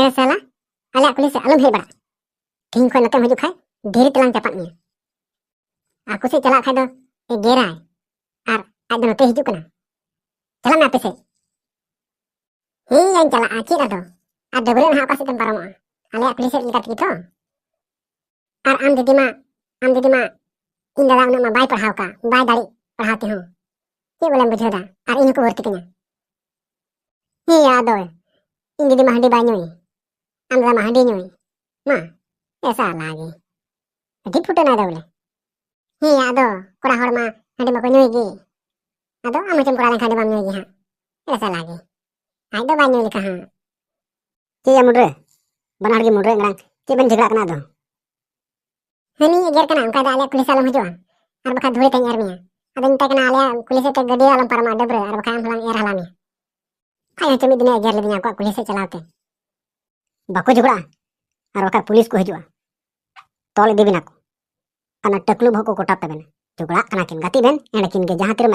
ए साला आले कुली से अलम हे बड़ा तीन खो नते हजू खाय धीरे तलांग चपात में आकु से चला खाय दो ए गेराय आर आज दो नते हिजू कना चला ना पे से ही यान चला आची दा दो आ डबरे ना का से तम पारमो आले कुली से लिका की तो आर आम दीदी मा इन दादा उना मा बाय पढ़ाव का बाय दाड़ी पढ़ाते हो के बोले बुझोदा आर इन को भर्ती कना ही याद होय इन दीदी मा हंडी बाय नुई आम दादा मा हंडी नुई मा ऐसा लागे अति फुटे ना बोले ही याद कोड़ा हड़ मा हंडी मा को नुई गी आदो आम चम कोड़ा खादे बाम नुई गी हां ऐसा लागे आज दो बाय नुई लिखा हां के या मुडरे बनाड़ के मुडरे ng랑 के बन झगड़ा कना दो हनी एगर कना उनका आले पुलिस आलम हजो आर बखा धुरे तई आरमिया अदन तक ना आले पुलिस ते गडी आलम परमा डबरे आर बखा हम हलाम एर हलामी काय चमी दिन एगर ले दिना को पुलिस से चलाते बाको झगड़ा आर बखा पुलिस को हजो तोल देबिना को अना टकलु भको कोटा तबेन झगड़ा कना किन गाती बेन एंड किन के जहां तेरे